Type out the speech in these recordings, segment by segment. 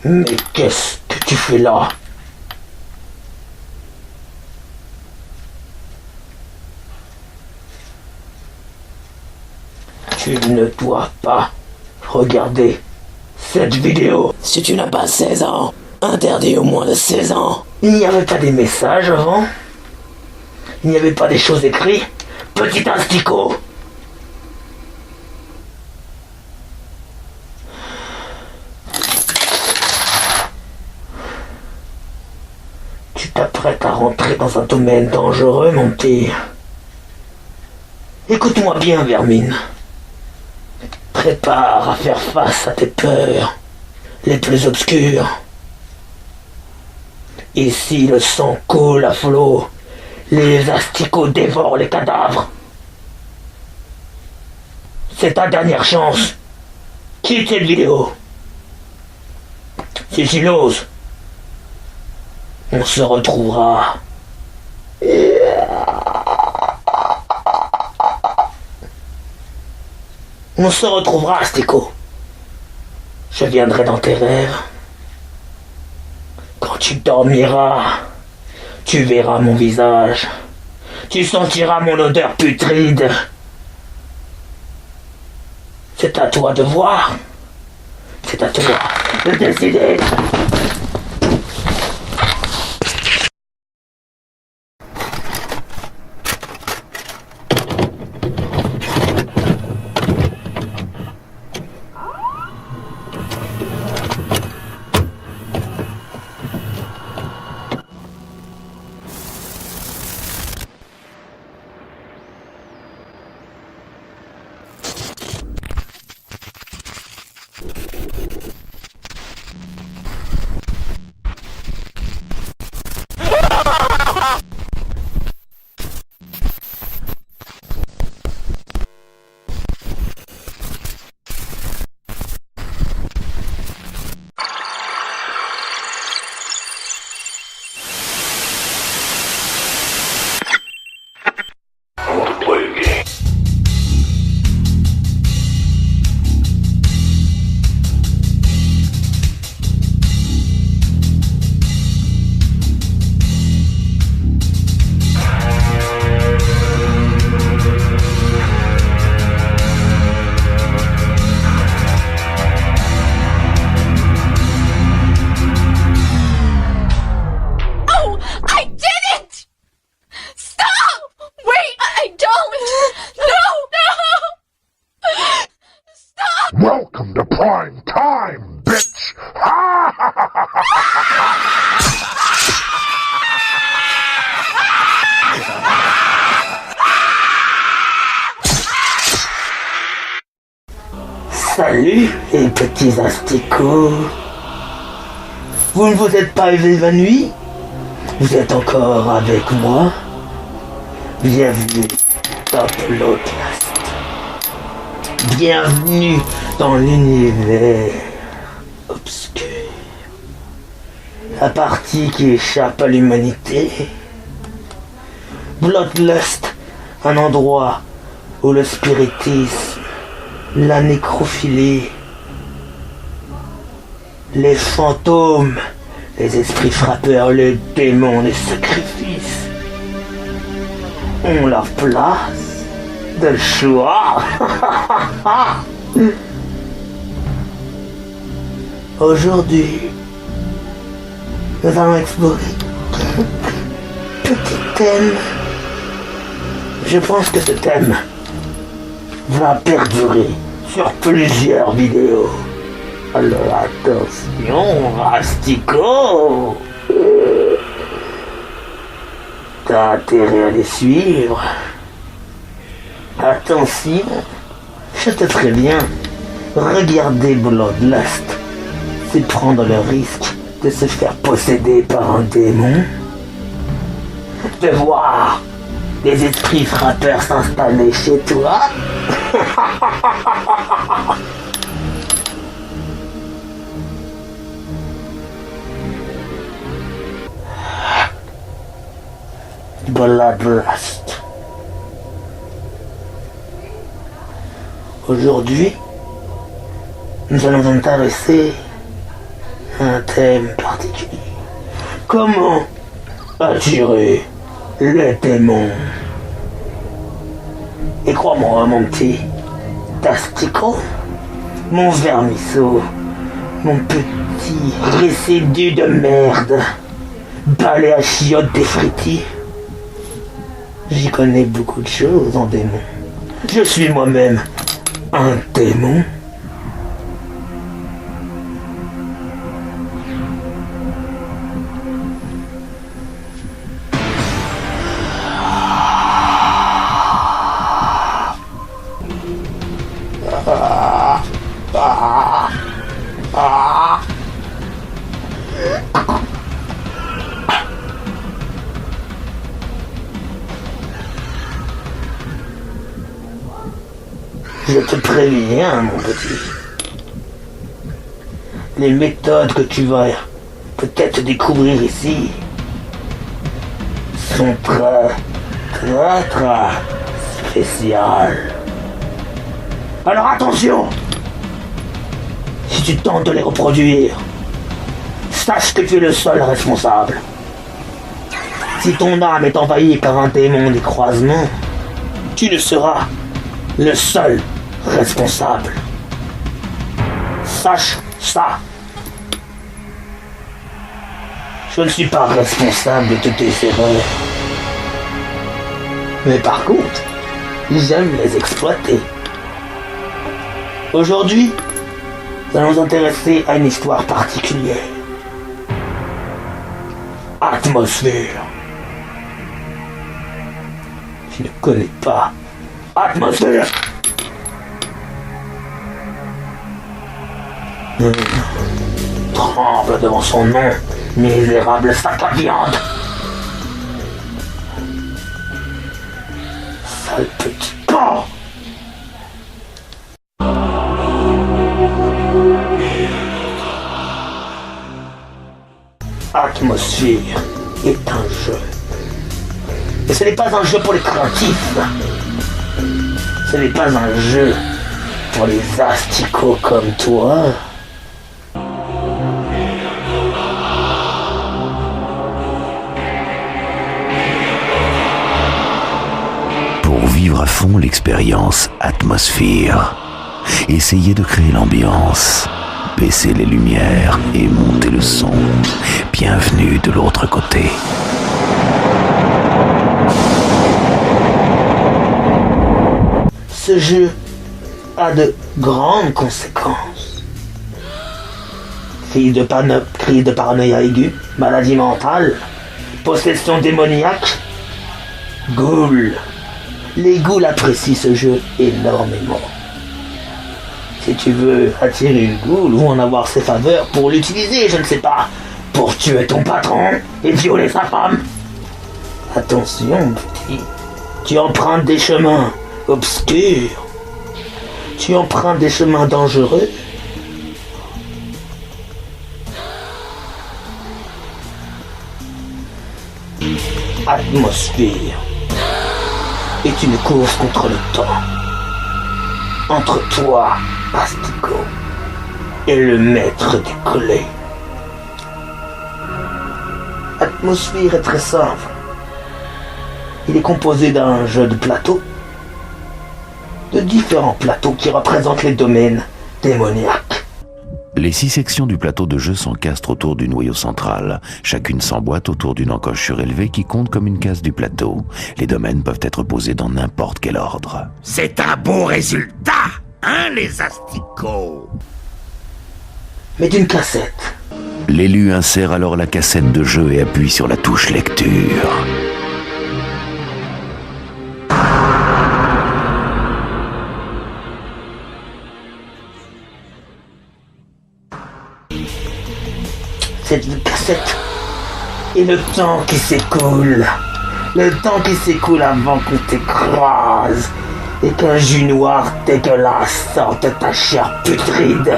Mais qu'est-ce que tu fais là? Tu ne dois pas regarder cette vidéo. Si tu n'as pas 16 ans, interdit au moins de 16 ans. Il n'y avait pas des messages avant? Il n'y avait pas des choses écrites? Petit asticot! Tu t'apprêtes à rentrer dans un domaine dangereux, mon petit. Écoute-moi bien, Vermine. Prépare à faire face à tes peurs les plus obscures. Ici, le sang coule à flot. Les asticots dévorent les cadavres. C'est ta dernière chance. Quitte cette vidéo. Si tu l'oses, on se retrouvera. On se retrouvera, Astico. Je viendrai dans tes rêves. Quand tu dormiras, tu verras mon visage. Tu sentiras mon odeur putride. C'est à toi de voir. C'est à toi de décider. Welcome to prime time, bitch! Salut les petits asticots. Vous ne vous êtes pas évanouis? Vous êtes encore avec moi? Bienvenue dans Bloodlust. Bienvenue dans l'univers obscur. La partie qui échappe à l'humanité. Bloodlust, un endroit où le spiritisme, la nécrophilie, les fantômes, les esprits frappeurs, les démons, les sacrifices ont leur place de choix. Aujourd'hui, nous allons explorer quelques petits thèmes. Je pense que ce thème va perdurer sur plusieurs vidéos. Alors attention, Astico, t'as intérêt à les suivre. Attention, je te préviens, regarder Bloodlust, c'est prendre le risque de se faire posséder par un démon, de voir des esprits frappeurs s'installer chez toi. Bloodlust. Aujourd'hui, nous allons nous intéresser un thème particulier. Comment attirer les démons? Et crois-moi, mon petit Tastico, mon vermisseau, mon petit résidu de merde, balai à chiottes des frittis, j'y connais beaucoup de choses en démon. Je suis moi-même un démon. Je te préviens, mon petit. Les méthodes que tu vas peut-être découvrir ici sont très spéciales. Alors attention! Si tu tentes de les reproduire, sache que tu es le seul responsable. Si ton âme est envahie par un démon des croisements, tu ne seras le seul responsable. Sache ça. Je ne suis pas responsable de tes erreurs. Mais par contre, j'aime les exploiter. Aujourd'hui, nous allons nous intéresser à une histoire particulière. Atmosphère. Tu ne connais pas Atmosphère. Tremble devant son nom, misérable sac à viande. Sale petit porc. Atmosphère est un jeu. Et ce n'est pas un jeu pour les créatifs. Ce n'est pas un jeu pour les asticots comme toi. Pour vivre à fond l'expérience Atmosphère, essayez de créer l'ambiance, baissez les lumières et montez le son. Bienvenue de l'autre côté. Ce jeu a de grandes conséquences. Crise de paranoïa aiguë, maladie mentale, possession démoniaque, ghouls. Les ghouls apprécient ce jeu énormément. Si tu veux attirer une ghoul ou en avoir ses faveurs pour l'utiliser, je ne sais pas, pour tuer ton patron et violer sa femme. Attention, petit, tu empruntes des chemins obscurs. Tu empruntes des chemins dangereux. Atmosphère est une course contre le temps. Entre toi, Astico, et le maître des collets. Atmosphère est très simple. Il est composé d'un jeu de plateaux, de différents plateaux qui représentent les domaines démoniaques. Les 6 sections du plateau de jeu s'encastrent autour du noyau central. Chacune s'emboîte autour d'une encoche surélevée qui compte comme une case du plateau. Les domaines peuvent être posés dans n'importe quel ordre. C'est un beau résultat, hein, les asticots? Mais d'une cassette. L'élu insère alors la cassette de jeu et appuie sur la touche lecture. Cette cassette et le temps qui s'écoule. Le temps qui s'écoule avant qu'on t'écrase et qu'un jus noir dégueulasse sorte de ta chair putride.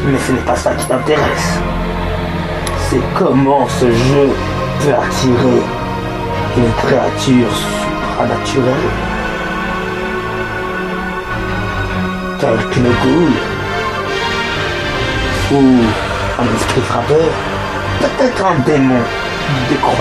Mais ce n'est pas ça qui t'intéresse. C'est comment ce jeu peut attirer une créature supranaturelle. Tel qu'une goule. Ou un esprit frappeur. Peut-être un démon décroissant.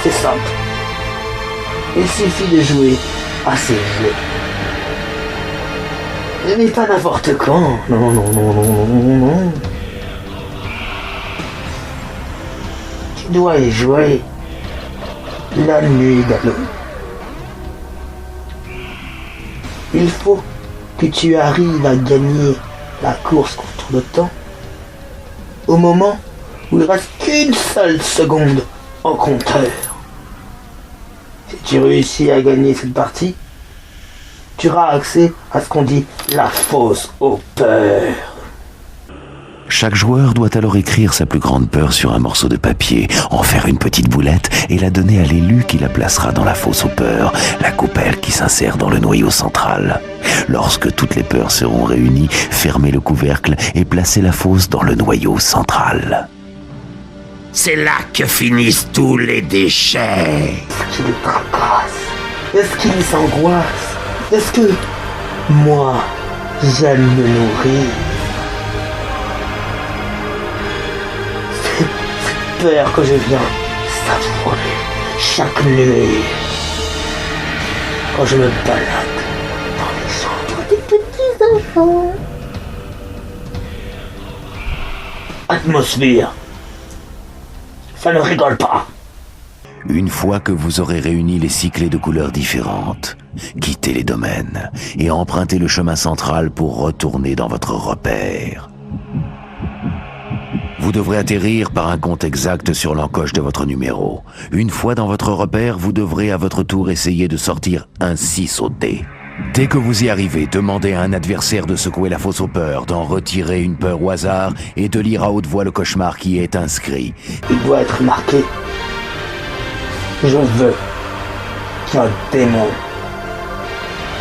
C'est simple. Il suffit de jouer à ces jeux. Mais pas n'importe quand. Non, non, non, non, non, non, non. Tu dois y jouer la nuit d'Halloween. Il faut que tu arrives à gagner la course contre le temps au moment où il ne reste qu'une seule seconde en compteur. Si tu réussis à gagner cette partie, tu auras accès à ce qu'on dit la fosse aux peurs. Chaque joueur doit alors écrire sa plus grande peur sur un morceau de papier, en faire une petite boulette et la donner à l'élu qui la placera dans la fosse aux peurs, la coupelle qui s'insère dans le noyau central. Lorsque toutes les peurs seront réunies, fermez le couvercle et placez la fosse dans le noyau central. C'est là que finissent tous les déchets. Est-ce qu'il tracasse? Est-ce qu'il s'angoisse? Est-ce que moi, j'aime me nourrir? Cette peur que je viens savourer chaque nuit quand je me balade dans les chambres des petits enfants. Atmosphère. Ça ne rigole pas. Une fois que vous aurez réuni les 6 clés de couleurs différentes, quittez les domaines et empruntez le chemin central pour retourner dans votre repère. Vous devrez atterrir par un compte exact sur l'encoche de votre numéro. Une fois dans votre repère, vous devrez à votre tour essayer de sortir un 6 au dé. Dès que vous y arrivez, demandez à un adversaire de secouer la fosse aux peurs, d'en retirer une peur au hasard et de lire à haute voix le cauchemar qui est inscrit. Il doit être marqué. Je veux qu'un démon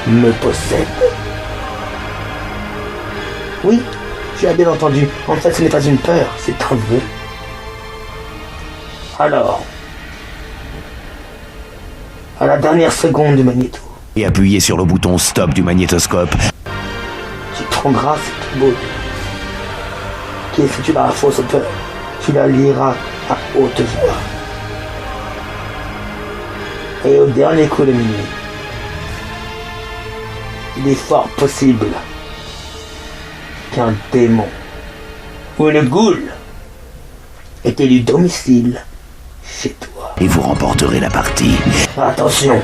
me possède. Oui, tu as bien entendu. En fait, ce n'est pas une peur, c'est un vœu. Alors, à la dernière seconde du magnéto, Et appuyez sur le bouton stop du magnétoscope. tu prendras cette boule qui est située dans la fosse aux peurs. Tu la liras à haute voix. Et au dernier coup de minuit, il est fort possible qu'un démon ou une goule ait élu domicile chez toi. Et vous remporterez la partie. Attention,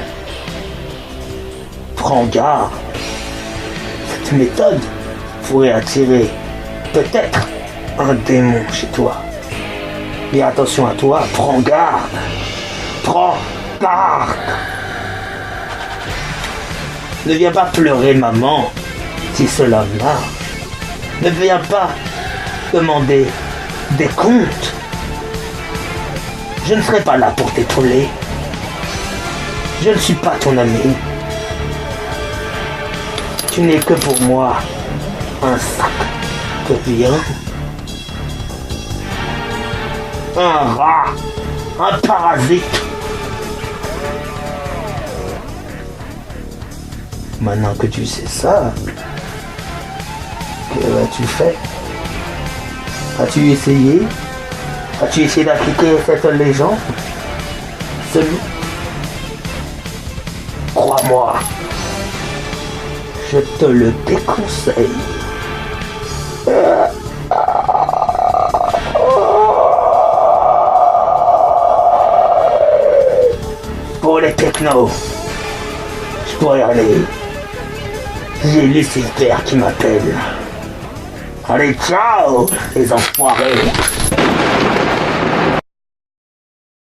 prends garde. Cette méthode pourrait attirer peut-être un démon chez toi. Mais attention à toi, prends garde. Prends garde. Ne viens pas pleurer, maman, si cela marche. Ne viens pas demander des comptes. Je ne serai pas là pour t'épauler. Je ne suis pas ton ami. Tu n'es que pour moi un sac de viande. Un rat. Un parasite. Maintenant que tu sais ça, que as-tu fait? As-tu essayé? As-tu essayé d'appliquer cette légende? Celui? Crois-moi, je te le déconseille. Pour les technos, je pourrais aller. J'ai Lucifer qui m'appelle. Allez, ciao, les enfoirés.